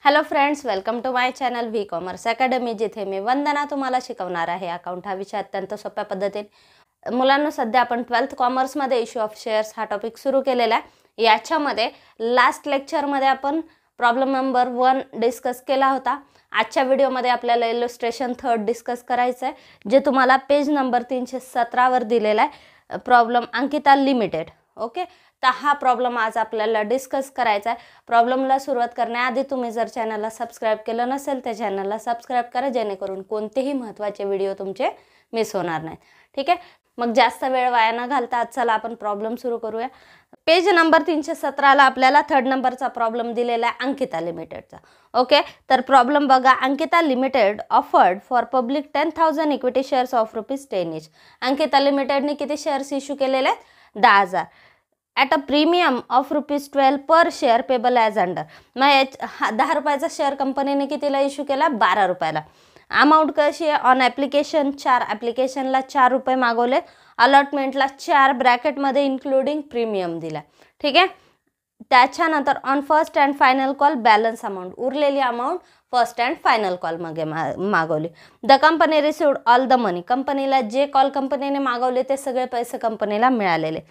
Hello friends, welcome to my channel V commerce academy, जिथे मी वंदना तुम्हाला शिकवणार आहे अकाउंट हा विषय अत्यंत सोप्या पद्धतीने। मुलांना सध्या आपण 12th कॉमर्समध्ये इश्यू ऑफ शेअर्स हा टॉपिक सुरू केलेला आहे। याच्यामध्ये लास्ट लेक्चरमध्ये आपण प्रॉब्लेम नंबर 1 डिस्कस केला होता। आजच्या व्हिडिओमध्ये आपल्याला इलस्ट्रेशन 3 डिस्कस करायचं आहे, जे तुम्हाला पेज नंबर 317 वर दिलेला आहे। Problem Ankita limited. ओके, तर हा प्रॉब्लेम आज आपल्याला डिस्कस करायचा आहे। प्रॉब्लेमला सुरुवात करण्याआधी तुम्ही जर चॅनलला सबस्क्राइब केलं नसेल तर चॅनलला सबस्क्राइब करा, जेणेकरून कोणतेही महत्त्वाचे व्हिडिओ तुमचे मिस होणार नाहीत। ठीक आहे, मग जास्त वेळ वाया न घालता आज चला आपण प्रॉब्लेम सुरू करूया। पेज नंबर 317 ला आपल्याला 3rd नंबरचा प्रॉब्लेम दिलेला आहे अंकिता लिमिटेडचा। ओके, तर प्रॉब्लेम बघा। Ankita limited offered for public 10,000 equity shares of ₹10 each। Ankita लिमिटेडने किती शेअर्स इश्यू केलेले आहेत? 10,000 at a premium of ₹12 per share payable as under. मग 10 रुपयाचा शेअर कंपनीने कितीला इश्यू केला? 12 रुपयाला। अमाऊंट कशी आहे? ऑन ॲप्लिकेशन 4, ॲप्लिकेशनला 4 रुपये मागवले, अलॉटमेंटला 4 ब्रॅकेटमध्ये इन्क्लुडिंग प्रीमियम दिला। ठीक आहे, त्याच्यानंतर on first and final call balance amount, उरलेली amount first and final call मागवली। The company received all the money, कंपनीला जे कॉल कंपनीने मागवले ते सगळे पैसे कंपनीला मिळालेले।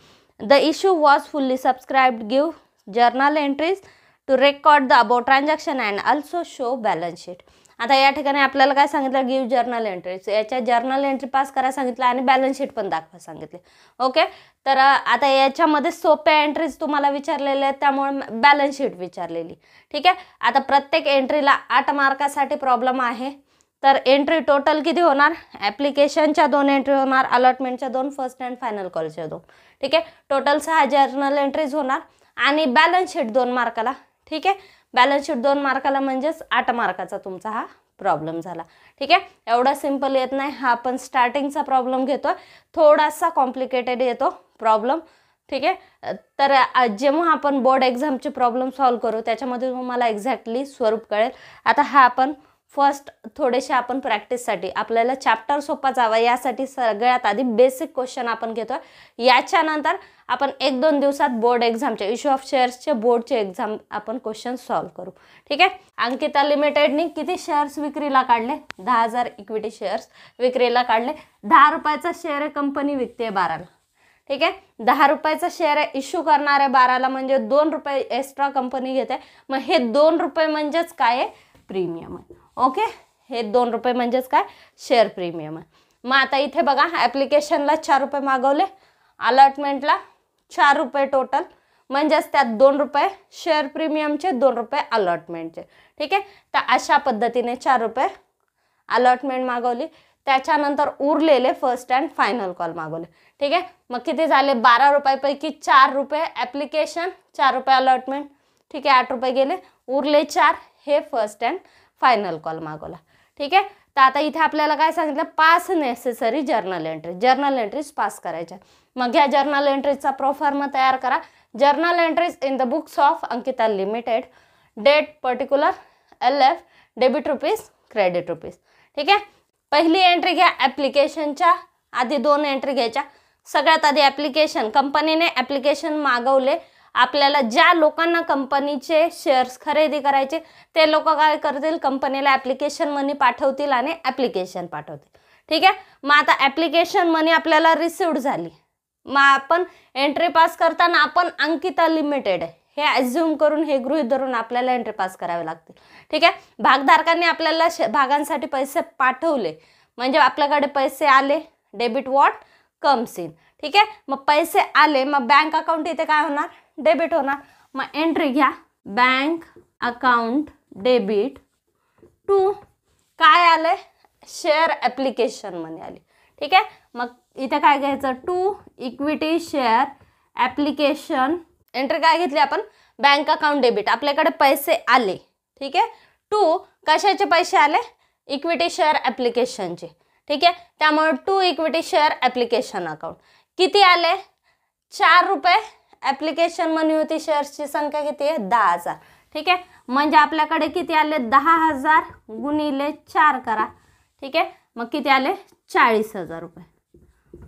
The issue was fully subscribed, give journal entries to record the above transaction and also show balance sheet. आता या ठिकाणी आपल्याला काय सांगितलं? गिव्ह जर्नल एंट्रीज, याच्या जर्नल एंट्री पास करा सांगितलं आणि बॅलन्स शीट पण दाखवा सांगितले। ओके, तर आता याच्यामध्ये सोप्या एंट्रीज तुम्हाला विचारलेल्या आहेत, त्यामुळे बॅलन्स शीट विचारलेली। ठीक आहे, आता प्रत्येक एंट्रीला 8 मार्कासाठी प्रॉब्लेम आहे। तर एंट्री टोटल किती होणार? ॲप्लिकेशनच्या 2 एंट्री होणार, अलॉटमेंटच्या 2, फर्स्ट अँड फायनल कॉलच्या 2। ठीक आहे, टोटल 6 जर्नल एंट्रीज होणार आणि बॅलन्स शीट 2 मार्काला। ठीक आहे, बॅलन्स शीट 2 मार्काला म्हणजेच 8 मार्काचा तुमचा हा प्रॉब्लेम झाला। ठीक आहे, एवढा सिंपल येत नाही हा, आपण स्टार्टिंगचा प्रॉब्लेम घेतो, थोडासा कॉम्प्लिकेटेड येतो प्रॉब्लेम। ठीक आहे, तर जेव्हा आपण बोर्ड एक्झामचे प्रॉब्लेम सॉल्व करू त्याच्यामध्ये तुम्हाला एक्झॅक्टली स्वरूप कळेल। आता हा आपण फर्स्ट थोडेसे आपण प्रॅक्टिससाठी आपल्याला चॅप्टर सोपा जावा यासाठी सगळ्यात आधी बेसिक क्वेश्चन आपण घेतो। याच्यानंतर आपण 1-2 दिवसात बोर्ड एक्झामचे इश्यू ऑफ शेअर्सचे बोर्डचे एक्झाम आपण क्वेश्चन सॉल्व करू। ठीक आहे, अंकिता लिमिटेडने किती शेअर्स विक्रीला काढले? 10,000 इक्विटी शेअर्स विक्रीला काढले। 10 रुपयाचा शेअर आहे, कंपनी विकते 12ला। ठीक आहे, 10 रुपयाचा शेअर आहे, इश्यू करणार आहे 12ला, म्हणजे 2 रुपये एक्स्ट्रा कंपनी घेते। मग हे 2 रुपये म्हणजेच काय आहे? प्रीमियम आहे। ओके, हे 2 रुपये म्हणजेच काय? शेअर प्रीमियम आहे। मग आता इथे बघा, ॲप्लिकेशनला 4 रुपये मागवले, अलॉटमेंटला 4 रुपये टोटल, म्हणजेच त्यात 2 रुपये शेअर प्रीमियमचे, 2 रुपये अलॉटमेंटचे। ठीक आहे, तर अशा पद्धतीने 4 रुपये अलॉटमेंट मागवली, त्याच्यानंतर उरलेले फर्स्ट अँड फायनल कॉल मागवले। ठीक आहे, मग किती झाले? 12 रुपयापैकी 4 रुपये ॲप्लिकेशन, 4 रुपये अलॉटमेंट। ठीक आहे, 8 रुपये गेले, उरले 4 हे फर्स्ट अँड फायनल कॉल मागवला। ठीक आहे, तर आता इथे आपल्याला काय सांगितलं? 5 नेसेसरी जर्नल एंट्रीज पास करायच्या। मग ह्या जर्नल एंट्रीजचा प्रोफॉर्मा तयार करा। Journal entries in the books of Ankita limited, date particular, LF, debit rupees, credit rupees. ठीक आहे, पहिली एंट्री घ्या, ॲप्लिकेशनच्या आधी 2 एंट्री घ्यायच्या। सगळ्यात आधी ॲप्लिकेशन, कंपनीने ॲप्लिकेशन मागवले, आपल्याला ज्या लोकांना कंपनीचे शेअर्स खरेदी करायचे ते लोक काय करतील? कंपनीला ॲप्लिकेशन मनी पाठवतील आणि ॲप्लिकेशन पाठवतील। ठीक आहे, मग आता ॲप्लिकेशन मनी आपल्याला रिसिव्ड झाली, मग आपण एंट्री पास करताना आपण अंकिता लिमिटेड आहे हे ॲझ्युम करून, हे गृहीत धरून आपल्याला एंट्री पास करावे लागतील। ठीक आहे, भागधारकांनी आपल्याला भागांसाठी पैसे पाठवले, म्हणजे आपल्याकडे पैसे आले, डेबिट वॉट कम्स इन। ठीक आहे, मग पैसे आले, मग बँक अकाउंट इथे काय होणार? डेबिट होणार। मग एंट्री घ्या, बँक अकाउंट डेबिट टू काय आले? शेअर ॲप्लिकेशन मनी आली। ठीक आहे, मग इथे काय घ्यायचं? To equity share application, entry काय घेतली आपण? बँक अकाउंट डेबिट, आपल्याकडे पैसे आले। ठीक आहे, टू कशाचे पैसे आले? इक्विटी शेअर ॲप्लिकेशनचे। ठीक आहे, त्यामुळे to equity share application account किती आले? 4 रुपये ॲप्लिकेशन मनी होती, शेअर्सची संख्या किती आहे? 10,000। ठीक आहे, म्हणजे आपल्याकडे किती आले? 10,000 गुणिले 4 करा। ठीक आहे, मग किती आले? 40,000 रुपये।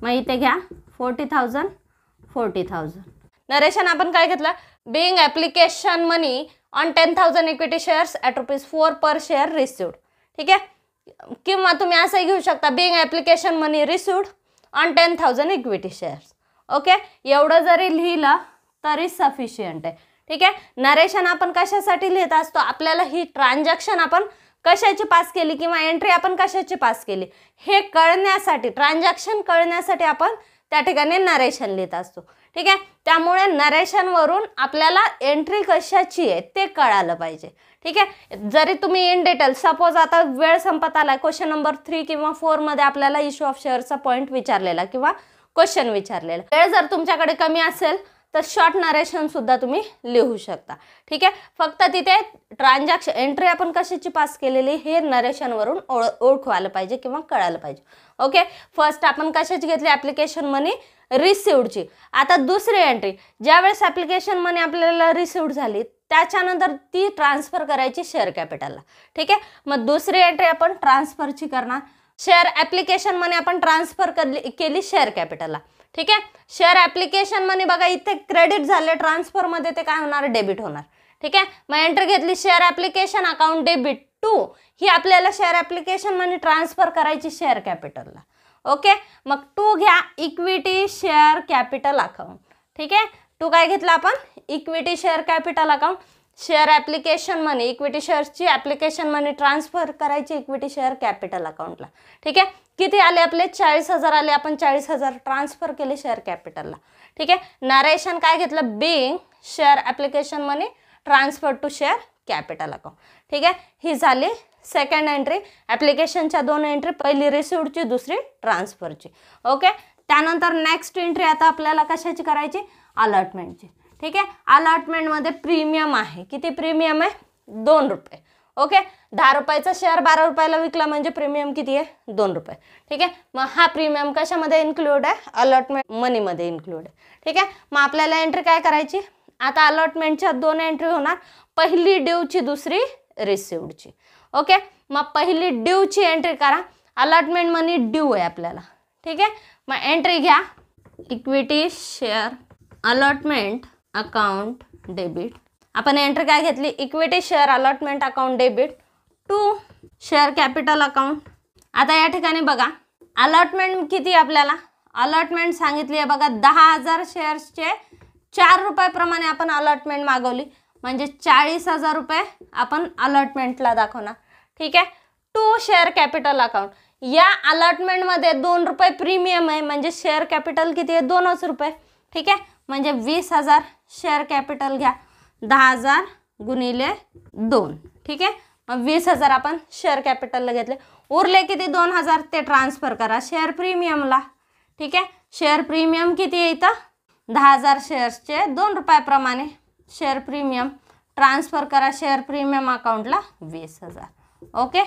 मग इथे घ्या 40,000, 40,000। नरेशन आपण काय घेतलं? being application money on 10,000 equity shares at ₹4 per share received. ठीक आहे, किंवा तुम्ही असंही घेऊ शकता being application money received on 10,000 equity shares. Okay, एवढं जरी लिहिलं तरी सफिशियंट आहे. ठीक आहे, नरेशन आपण कशासाठी लिहित असतो, आपल्याला ही ट्रान्झॅक्शन आपण कशाची पास केली किंवा एंट्री आपण कशाची पास केली हे कळण्यासाठी, ट्रान्झॅक्शन कळण्यासाठी आपण त्या ठिकाणी नरेशन लिहित असतो. ठीक आहे, त्यामुळे नरेशनवरून आपल्याला एंट्री कशाची आहे ते कळालं पाहिजे. ठीक आहे, जरी तुम्ही इन डिटेल, सपोज आता वेळ संपत आला, क्वेश्चन नंबर 3 किंवा 4 मध्ये आपल्याला इश्यू ऑफ शेअरचा पॉईंट विचारलेला किंवा क्वेश्चन विचारलेला, वेळ जर तुमच्याकडे कमी असेल तर शॉर्ट नरेशन सुद्धा तुम्ही लिहू शकता. ठीक आहे, फक्त तिथे ट्रान्झॅक्शन एंट्री आपण कशाची पास केलेली हे नरेशनवरून ओळखू आलं पाहिजे किंवा कळालं पाहिजे. ओके, फर्स्ट आपण कशाची घेतली, ॲप्लिकेशन मनी रिसिव्डची. आता दुसरी एंट्री, ज्यावेळेस ॲप्लिकेशन मनी आपल्याला रिसिव्ड झाली त्याच्यानंतर ती ट्रान्सफर करायची शेअर कॅपिटलला. ठीक आहे, मग दुसरी एंट्री आपण ट्रान्सफरची करणार. शेअर ॲप्लिकेशन मनी आपण ट्रान्सफर केली शेअर कॅपिटलला. ठीक आहे, शेअर ॲप्लिकेशन मनी बघा इथे क्रेडिट झाले, ट्रान्सफरमध्ये ते काय होणार, डेबिट होणार. ठीक आहे, मग एंट्री घेतली share application account debit to, ही आपल्याला शेअर ॲप्लिकेशन मनी ट्रान्सफर करायची शेअर कॅपिटलला. ओके, मग टू घ्या इक्विटी शेअर कॅपिटल अकाउंट. ठीक आहे, टू काय घेतला आपण, equity share capital account. Share application money, equity शेअर्सची ॲप्लिकेशन मनी ट्रान्सफर करायची इक्विटी शेअर कॅपिटल अकाउंटला. ठीक आहे, किती आले आपले, 40,000 आले, आपण 40,000 ट्रान्सफर केले शेअर कॅपिटलला. ठीक आहे, नरेशन काय घेतलं, being share application money transfer to share capital account. ठीक आहे, ही झाली सेकंड एंट्री. ॲप्लिकेशनच्या 2 एंट्री, पहिली रिसिव्डची, दुसरी ट्रान्सफरची. ओके, त्यानंतर नेक्स्ट एंट्री आता आपल्याला कशाची करायची, अलॉटमेंटची. ठीक आहे, अलॉटमेंटमध्ये प्रीमियम आहे, किती प्रीमियम आहे, ₹2. ओके, 10 रुपयाचा शेअर 12 रुपयाला विकला म्हणजे प्रीमियम किती आहे, ₹2. ठीक आहे, मग हा प्रीमियम कशामध्ये इन्क्लूड आहे, अलॉटमेंट मनीमध्ये इन्क्लूड आहे. ठीक आहे, मग आपल्याला एंट्री काय करायची, आता अलॉटमेंटच्या 2 एंट्री होणार, पहिली ड्यूची, दुसरी रिसिव्डची. ओके, मग पहिली ड्यूची एंट्री करा, अलॉटमेंट मनी ड्यू आहे आपल्याला. ठीक आहे, मग एंट्री घ्या equity share allotment account debit. आपण एंट्री काय घेतली, equity share allotment account debit to share capital account. आता या ठिकाणी बघा अलॉटमेंट किती आपल्याला, अलॉटमेंट सांगितली आहे बघा, 10,000 शेअर्सचे 4 रुपयाप्रमाणे आपण अलॉटमेंट मागवली म्हणजे 40,000 रुपये आपण अलॉटमेंटला दाखवणार. ठीक आहे, टू शेअर कॅपिटल अकाउंट, या अलॉटमेंटमध्ये ₹2 प्रीमियम आहे म्हणजे शेअर कॅपिटल किती आहे, ₹2. ठीक आहे, म्हणजे 20,000 शेअर कॅपिटल घ्या, 10,000 गुणिले 2. ठीक आहे, मग 20,000 आपण शेअर कॅपिटलला घेतले, उरले किती, 2,000 ते ट्रान्सफर करा शेअर प्रीमियमला. ठीक आहे, शेअर प्रीमियम किती आहे इथं, 10,000 शेअर्सचे 2 रुपयाप्रमाणे शेअर प्रीमियम ट्रान्सफर करा शेअर प्रीमियम अकाउंटला 20,000. ओके,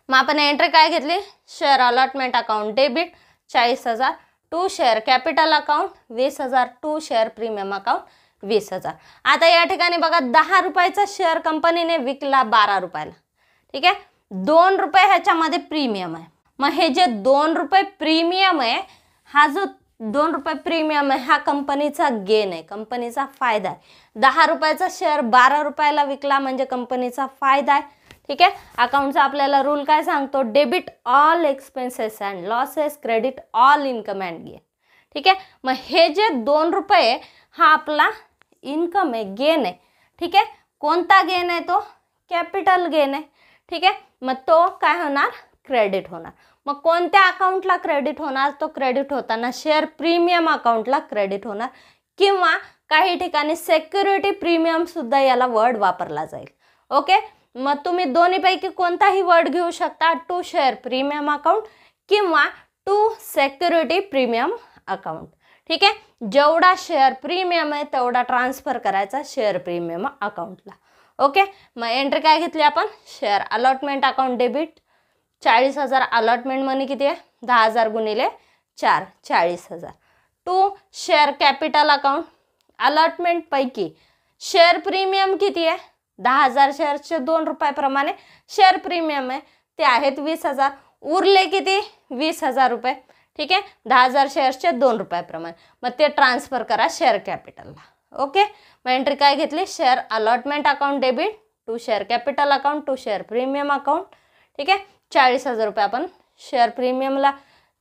मग आपण एंट्री काय घेतली, share allotment account debit 40,000 to share capital account 20,000 to share premium account 20,000. आता या ठिकाणी बघा 10 रुपयाचा शेअर कंपनीने विकला 12 रुपयाला. ठीक आहे, ₹2 ह्याच्यामध्ये प्रीमियम आहे. मग हे जे ₹2 प्रीमियम आहे, हा जो ₹2 प्रीमियम आहे हा कंपनीचा गेन आहे, कंपनीचा फायदा आहे. 10 रुपयाचा शेअर 12 रुपयाला विकला म्हणजे कंपनीचा फायदा आहे. ठीक आहे, अकाउंटचा आपल्याला रूल काय सांगतो, debit all expenses and losses, credit all income and gain. ठीक आहे, मग हे जे ₹2 हा आपला इन्कम आहे, गेन आहे. ठीक आहे, कोणता गेन आहे तो, कॅपिटल गेन आहे. ठीक आहे, मग तो काय होणार, क्रेडिट होणार. मग कोणत्या अकाउंटला क्रेडिट होणार, तो क्रेडिट होताना शेअर प्रीमियम अकाउंटला क्रेडिट होणार, किंवा काही ठिकाणी सेक्युरिटी प्रीमियम सुद्धा याला वर्ड वापरला जाईल. ओके, मग तुम्ही दोन्हीपैकी कोणताही वर्ड घेऊ शकता, टू शेअर प्रीमियम अकाउंट किंवा टू सेक्युरिटी प्रीमियम अकाउंट. ठीक आहे, जेवढा शेअर प्रीमियम आहे तेवढा ट्रान्सफर करायचा शेअर प्रीमियम अकाउंटला. ओके, मग एंट्री काय घेतली आपण, share allotment account debit 40,000 allotment money किती आहे, 10,000 गुणिले 4 40,000 to share capital account allotment पैकी शेअर प्रीमियम किती आहे, 10,000 शेअर्सचे 2 रुपयाप्रमाणे शेअर प्रीमियम आहे ते आहेत 20,000, उरले किती 20,000 रुपये. ठीक आहे, 10,000 शेअर्सचे 2 रुपयाप्रमाणे, मग ते ट्रान्सफर करा शेअर कॅपिटलला. ओके, मग एंट्री काय घेतली, share allotment account debit to share capital account to share premium account. ठीक आहे, 40,000 रुपये आपण शेअर प्रीमियमला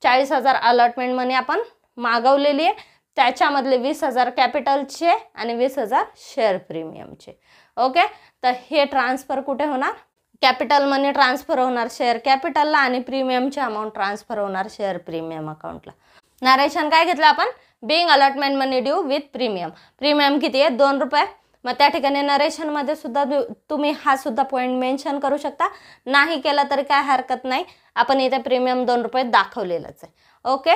40,000 अलॉटमेंट मनी आपण मागवलेली आहे. त्याच्यामधले 20,000 कॅपिटलचे आणि 20,000 शेअर प्रीमियमचे. ओके, तर हे ट्रान्सफर कुठे होणार, कॅपिटल मनी ट्रान्सफर होणार शेअर कॅपिटलला आणि प्रीमियमचे अमाऊंट ट्रान्सफर होणार शेअर प्रीमियम अकाउंटला. नरेशन काय घेतलं आपण, being allotment money due with premium. Premium किती आहे, 2 रुपये. मग त्या ठिकाणी नरेशनमध्ये सुद्धा तुम्ही हा सुद्धा पॉईंट मेन्शन करू शकता, नाही केला तरी काय हरकत नाही. आपण इथे प्रीमियम 2 रुपये दाखवलेलंच आहे. ओके,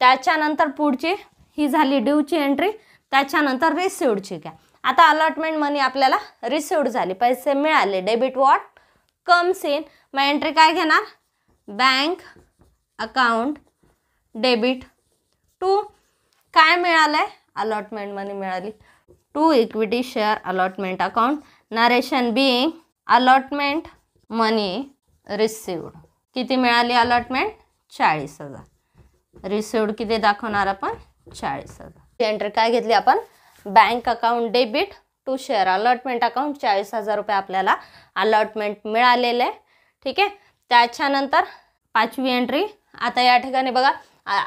त्याच्यानंतर पुढची ही झाली ड्यूची एंट्री. त्याच्यानंतर रिसिव्डची घ्या. आता अलॉटमेंट मनी आपल्याला रिसिव्ड झाली, पैसे मिळाले, डेबिट वॉट कम्स इन. मग एंट्री काय घेणार, बँक अकाउंट डेबिट टू काय मिळालंय, अलॉटमेंट मनी मिळाली, to equity share allotment account. Narration being allotment money received. किती मिळाली अलॉटमेंट, 40,000. रिसिव्ड किती दाखवणार आपण, 40,000. एंट्री काय घेतली आपण, bank account debit to share allotment account. 40,000 रुपये आपल्याला अलॉटमेंट मिळालेलं आहे. ठीक आहे, त्याच्यानंतर 5वी एंट्री. आता या ठिकाणी बघा,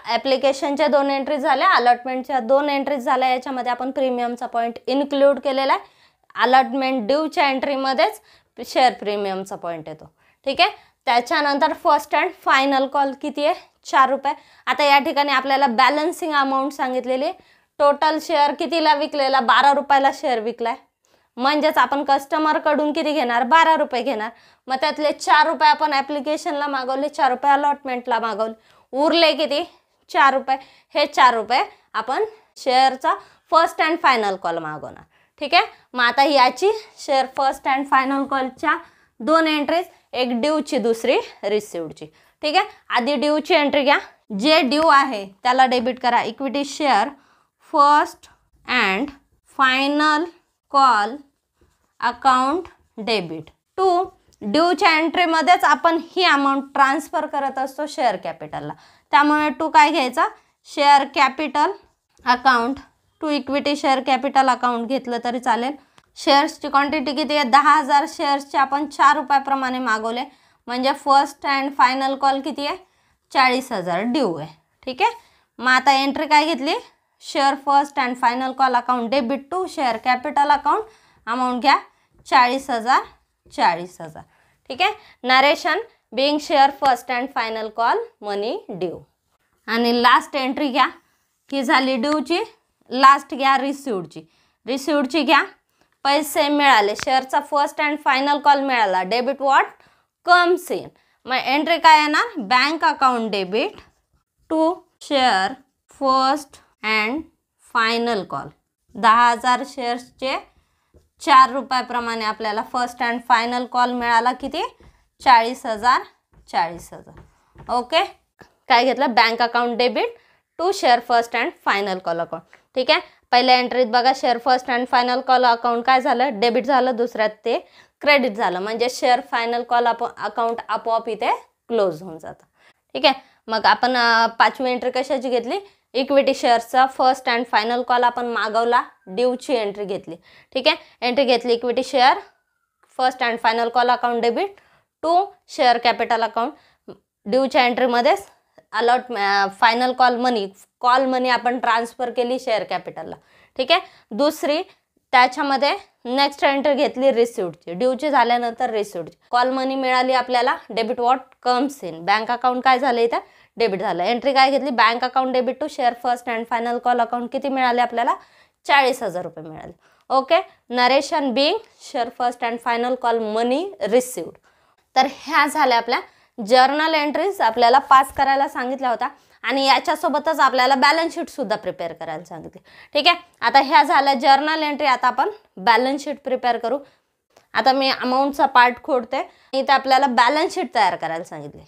ॲप्लिकेशनच्या 2 एंट्री झाल्या, अलॉटमेंटच्या 2 एंट्रीज झाल्या. याच्यामध्ये आपण प्रीमियमचा पॉईंट इन्क्लूड केलेला आहे. अलॉटमेंट ड्यूच्या एंट्रीमध्येच शेअर प्रीमियमचा पॉईंट येतो. ठीक आहे, त्याच्यानंतर फर्स्ट अँड फायनल कॉल किती आहे, 4 रुपये. आता या ठिकाणी आपल्याला बॅलन्सिंग अमाऊंट सांगितलेली. टोटल शेअर कितीला विकलेला, 12 रुपयाला शेअर विकलाय. म्हणजेच आपण कस्टमरकडून किती घेणार, 12 रुपये घेणार. मग त्यातले 4 रुपये आपण ॲप्लिकेशनला मागवले, 4 रुपये अलॉटमेंटला मागवले, उरले किती, 4 रुपये. हे 4 रुपये आपण शेअरचा फर्स्ट अँड फायनल कॉल मागवणार. ठीक आहे, मग आता याची शेअर फर्स्ट अँड फायनल कॉलच्या 2 एंट्रीज, एक ड्यूची दुसरी रिसिव्डची. ठीक आहे, आधी ड्यूची एंट्री घ्या. जे ड्यू आहे त्याला डेबिट करा, equity share first and final call account debit to. ड्यूच्या एंट्रीमध्येच आपण ही अमाऊंट ट्रान्सफर करत असतो शेअर कॅपिटलला, त्यामुळे टू काय घ्यायचा, share capital account to equity share capital account घेतलं तरी चालेल. शेअर्सची क्वांटिटी किती आहे, 10,000 शेअर्सचे आपण 4 रुपयाप्रमाणे मागवले. म्हणजे फर्स्ट अँड फायनल कॉल किती आहे, 40,000 ड्यू आहे. ठीक आहे, मग आता एंट्री काय घेतली, share first and final call account debit to share capital account. Amount घ्या 40,000. ठीक आहे, narration being share first and final call money due. आणि लास्ट एंट्री घ्या, ही झाली ड्यूची. लास्ट घ्या रिसिव्डची घ्या. पैसे मिळाले, शेअरचा फर्स्ट अँड फायनल कॉल मिळाला, डेबिट वॉट कम्स इन. मग एंट्री काय येणार, bank account debit to share first and final call. 10,000 शेअर्सचे 4 रुपयाप्रमाणे आपल्याला फर्स्ट अँड फायनल कॉल मिळाला, किती, 40,000. ओके, काय घेतलं, bank account debit to share first and final call account. ठीक आहे, पहिल्या एंट्रीत बघा share first and final call account काय झालं, डेबिट झालं. दुसऱ्यात ते क्रेडिट झालं, म्हणजे शेअर फायनल कॉल अकाउंट आपोआप इथे क्लोज होऊन जातं. ठीक आहे, मग आपण 5वी एंट्री कशाची घेतली, इक्विटी शेअर्सचा फर्स्ट अँड फायनल कॉल आपण मागवला, ड्यूची एंट्री घेतली. ठीक आहे, एंट्री घेतली equity share first and final call account debit to share capital account. ड्यूच्या एंट्रीमध्येच फायनल कॉल मनी आपण ट्रान्सफर केली शेअर कॅपिटलला. ठीक आहे, दुसरी त्याच्यामध्ये नेक्स्ट एंट्री घेतली रिसिव्डची. ड्यूची झाल्यानंतर रिसिव्डची. कॉल मनी मिळाली आपल्याला, debit what comes in. Bank account काय झालं इथं, डेबिट झालं. एंट्री काय घेतली, bank account debit to share first and final call account. किती मिळाले आपल्याला, 40,000 रुपये मिळाले. Okay, narration being share first and final call money received. तर ह्या झाल्या आपल्या जर्नल एंट्रीज आपल्याला पास करायला सांगितल्या होत्या आणि याच्यासोबतच आपल्याला बॅलन्स शीट सुद्धा प्रिपेअर करायला सांगितली. ठीक आहे, आता ह्या झाल्या जर्नल एंट्री. आता आपण बॅलन्स शीट प्रिपेअर करू. आता मी अमाऊंटचा पार्ट खोडते. इथे आपल्याला बॅलन्स शीट तयार करायला सांगितली.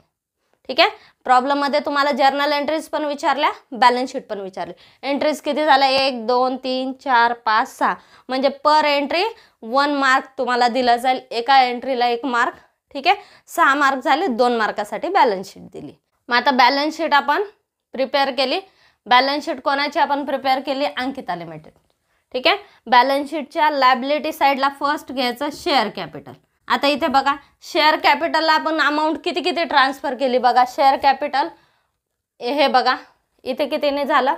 ठीक आहे, प्रॉब्लेममध्ये तुम्हाला जर्नल एंट्रीज पण विचारल्या, बॅलन्स शीट पण विचारली. एंट्रीज किती झाल्या, 1 2 3 4 5 6, म्हणजे पर एंट्री 1 मार्क तुम्हाला दिला जाईल. एका एंट्रीला 1 मार्क. ठीक आहे, 6 मार्क झाले. 2 मार्कासाठी बॅलन्स शीट दिली. मग आता बॅलन्स शीट आपण प्रिपेअर केली. बॅलन्स शीट कोणाची आपण प्रिपेअर केली, अंकिता लिमिटेड. ठीक आहे. बॅलन्स शीटच्या लायबिलिटी साईडला फर्स्ट घ्यायचं शेअर कॅपिटल. आता इथे बघा शेअर कॅपिटलला आपण अमाऊंट किती किती ट्रान्सफर केली बघा. शेअर कॅपिटल हे बघा इथे कितीने झालं,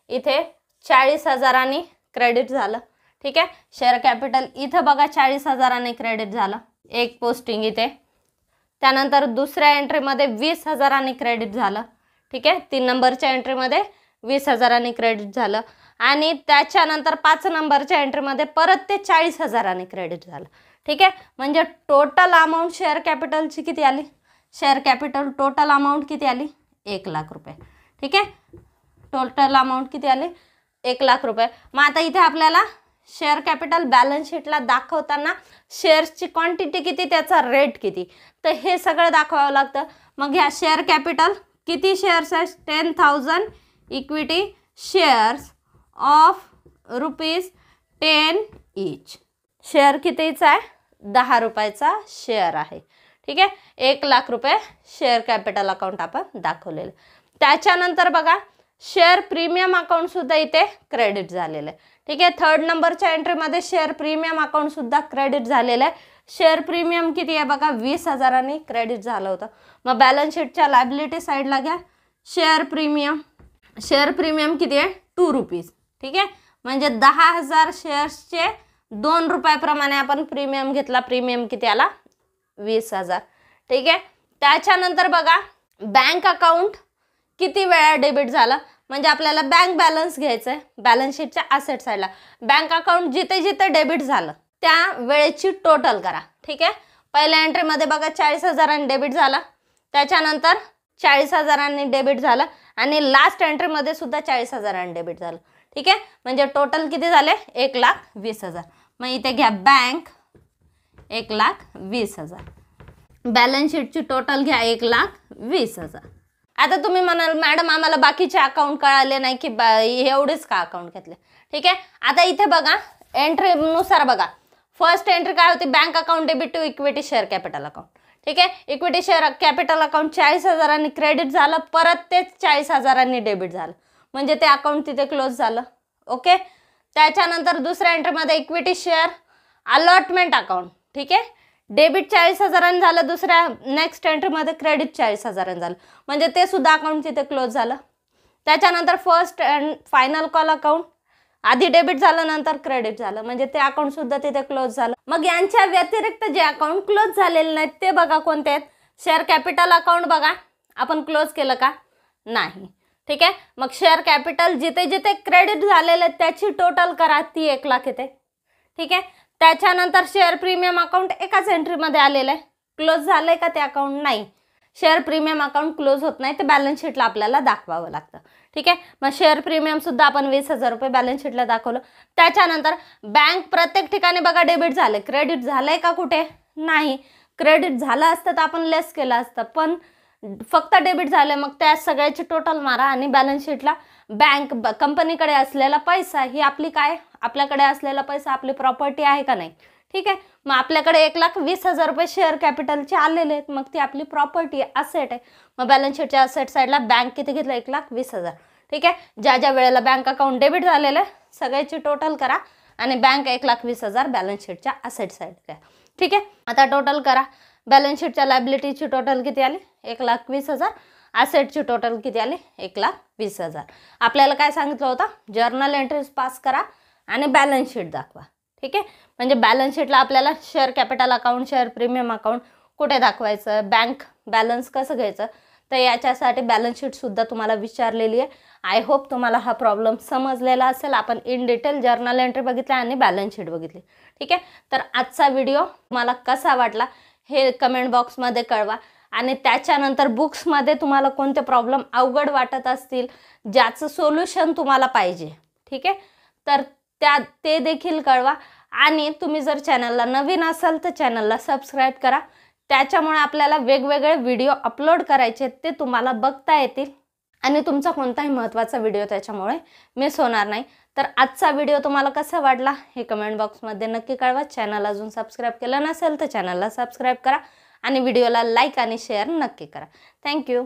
इथे 40,000 क्रेडिट झालं. ठीक आहे. शेअर कॅपिटल इथं बघा 40,000 क्रेडिट झालं, एक पोस्टिंग इथे. त्यानंतर दुसऱ्या एंट्रीमध्ये 20,000 क्रेडिट झालं. ठीक आहे. 3 नंबरच्या एंट्रीमध्ये 20,000 क्रेडिट झालं आणि त्याच्यानंतर 5 नंबरच्या एंट्रीमध्ये परत ते 40,000 क्रेडिट झालं. ठीक आहे. म्हणजे टोटल अमाऊंट शेअर कॅपिटलची किती आली, शेअर कॅपिटल टोटल अमाऊंट किती आली, 1 लाख रुपये. ठीक आहे. टोटल अमाऊंट किती आली, 1 लाख रुपये. मग आता इथे आपल्याला शेअर कॅपिटल बॅलन्स शीटला दाखवताना शेअर्सची क्वांटिटी किती, त्याचा रेट किती, तर हे सगळं दाखवावं लागतं. मग ह्या शेअर कॅपिटल किती शेअर्स आहे, 10,000 equity shares of ₹10 each. Share कितीचा आहे, 10 रुपयाचा शेअर आहे. ठीक आहे. 1 लाख रुपये शेअर कॅपिटल अकाउंट आपण दाखवलेलं. त्याच्यानंतर बघा शेअर प्रीमियम अकाउंट सुद्धा इथे क्रेडिट झालेलं आहे. ठीक आहे. 3rd नंबरच्या एंट्रीमध्ये शेअर प्रीमियम अकाउंट सुद्धा क्रेडिट झालेलं आहे. शेअर प्रीमियम किती आहे बघा, 20,000 क्रेडिट झालं होतं. मग बॅलन्स शीटच्या लायबिलिटी साईडला घ्या शेअर प्रीमियम. शेअर प्रीमियम किती आहे, ₹2. ठीक आहे. म्हणजे 10,000 शेअर्सचे ₹2 आपण प्रीमियम घेतला. प्रीमियम किती आला, 20,000. ठीक आहे. त्याच्यानंतर बघा बँक अकाउंट किती वेळा डेबिट झालं, म्हणजे आपल्याला बँक बॅलन्स घ्यायचं आहे. बॅलन्स शीटच्या असेट साईडला बँक अकाउंट जिथे जिथे डेबिट झालं त्या वेळेची टोटल करा. ठीक आहे. पहिल्या एंट्रीमध्ये बघा 40,000 डेबिट झाला, त्याच्यानंतर 40,000 डेबिट झालं आणि लास्ट एंट्रीमध्ये सुद्धा 40,000 डेबिट झालं. ठीक आहे. म्हणजे टोटल किती झाले, 1,20,000. मग इथे घ्या बँक 1,20,000. बॅलन्स शीटची टोटल घ्या 1,20,000. आता तुम्ही म्हणाल मॅडम आम्हाला बाकीचे अकाउंट कळाले नाही की एवढेच का अकाउंट घेतले. ठीक आहे. आता इथे बघा एंट्रीनुसार बघा फर्स्ट एंट्री काय होती, bank account debit to equity share capital account. ठीक आहे. Equity share capital account 40,000 credit झालं, परत तेच 40,000 डेबिट झालं, म्हणजे ते अकाउंट तिथे क्लोज झालं. ओके. त्याच्यानंतर दुसऱ्या एंट्रीमध्ये इक्विटी शेअर अलॉटमेंट अकाउंट. ठीक आहे. डेबिट 40,000 झालं, दुसऱ्या नेक्स्ट एंट्रीमध्ये क्रेडिट 40,000 झालं, म्हणजे ते सुद्धा अकाउंट तिथे क्लोज झालं. त्याच्यानंतर first and final call account आधी डेबिट झालं नंतर क्रेडिट झालं, म्हणजे ते अकाउंट सुद्धा तिथे क्लोज झालं. मग यांच्या व्यतिरिक्त जे अकाउंट क्लोज झालेले नाहीत ते बघा कोणते आहेत. शेअर कॅपिटल अकाउंट बघा आपण क्लोज केलं का, नाही. ठीक आहे. मग शेअर कॅपिटल जिथे जिथे क्रेडिट झालेले त्याची टोटल करा, ती 1 लाख येते. ठीक आहे. त्याच्यानंतर शेअर प्रीमियम अकाउंट एकाच एंट्रीमध्ये आलेलं आहे, क्लोज झालंय का ते अकाउंट, नाही. शेअर प्रीमियम अकाउंट क्लोज होत नाही, ते बॅलन्स शीटला आपल्याला दाखवावं लागतं. ठीक आहे. मग शेअर प्रीमियम सुद्धा आपण 20,000 रुपये बॅलन्स शीटला दाखवलं. त्याच्यानंतर बँक प्रत्येक ठिकाणी बघा डेबिट झाले, क्रेडिट झालंय का कुठे, नाही. क्रेडिट झालं असतं तर आपण लेस केलं असतं, पण फक्त डेबिट झाले. मग त्या सगळ्याची टोटल मारा आणि बॅलन्स शीटला बँक कंपनीकडे असलेला पैसा ही आपली काय, आपल्याकडे असलेला पैसा आपली प्रॉपर्टी आहे का नाही. ठीक आहे. मग आपल्याकडे 1,20,000 रुपये शेअर कॅपिटलचे आलेले आहेत, मग ती आपली प्रॉपर्टी असेट आहे. मग बॅलन्स शीटच्या असेट साईडला बँक किती घेतलं, 1,20,000. ठीक आहे. ज्या ज्या वेळेला बँक अकाउंट डेबिट झालेलं आहे सगळ्याची टोटल करा आणि बँक 1,20,000 बॅलन्स शीटच्या असेट साईड द्या. ठीक आहे. आता टोटल करा. बॅलन्स शीटच्या लायबिलिटीची टोटल किती आली, 1,20,000. असेटची टोटल किती आली, 1,20,000. आपल्याला काय सांगितलं होतं, जर्नल एंट्रीज पास करा आणि बॅलन्स शीट दाखवा. ठीक आहे. म्हणजे बॅलन्स शीटला आपल्याला share capital account, share premium account कुठे दाखवायचं, बँक बॅलन्स कसं घ्यायचं, तर याच्यासाठी बॅलन्स शीट सुद्धा तुम्हाला विचारलेली आहे. आय होप तुम्हाला हा प्रॉब्लेम समजलेला असेल. आपण इन डिटेल जर्नल एंट्री बघितली आणि बॅलन्स शीट बघितली. ठीक आहे. तर आजचा व्हिडिओ तुम्हाला कसा वाटला हे कमेंट बॉक्समध्ये कळवा आणि त्याच्यानंतर बुक्समध्ये तुम्हाला कोणते प्रॉब्लेम अवघड वाटत असतील, ज्याचं सोल्युशन तुम्हाला पाहिजे, ठीक आहे, तर ते देखील कळवा. आणि तुम्ही जर चॅनलला नवीन असाल तर चॅनलला सबस्क्राईब करा. त्याच्यामुळे आपल्याला वेगवेगळे व्हिडिओ अपलोड करायचे ते तुम्हाला बघता येतील आणि तुमचा कोणताही महत्त्वाचा व्हिडिओ त्याच्यामुळे मिस होणार नाही. तर आजचा व्हिडिओ तुम्हाला कसा वाटला हे कमेंट बॉक्समध्ये नक्की कळवा. चॅनल अजून सबस्क्राईब केलं नसेल तर चॅनलला सबस्क्राईब करा आणि व्हिडिओला लाईक आणि शेअर नक्की करा. थँक्यू.